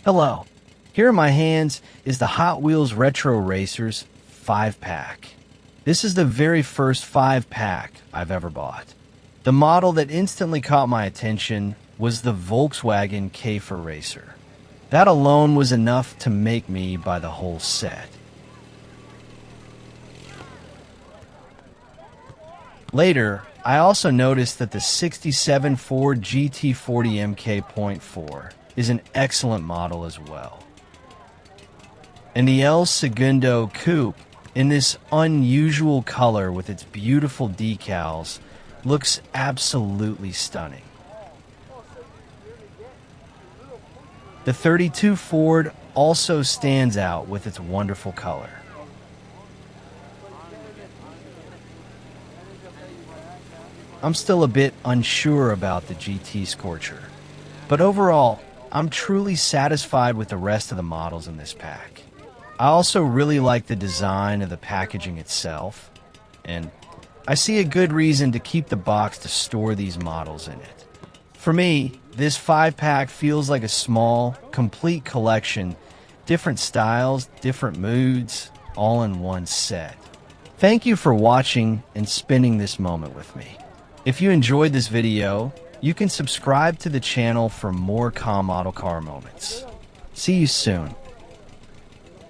Hello. Here in my hands is the Hot Wheels Retro Racers 5-pack. This is the very first 5-pack I've ever bought. The model that instantly caught my attention was the Volkswagen Käfer racer. That alone was enough to make me buy the whole set. Later, I also noticed that the 67 Ford GT-40 Mk.IV is an excellent model as well. And the Segundo Coupe, in this unusual color with its beautiful decals, looks absolutely stunning. The 32 Ford also stands out with its wonderful color. I'm still a bit unsure about the GT-Scorcher, but overall, I'm truly satisfied with the rest of the models in this pack. I also really like the design of the packaging itself, and I see a good reason to keep the box to store these models in it. For me, this 5-pack feels like a small, complete collection, different styles, different moods, all in one set. Thank you for watching and spending this moment with me. If you enjoyed this video, you can subscribe to the channel for more model car moments. See you soon.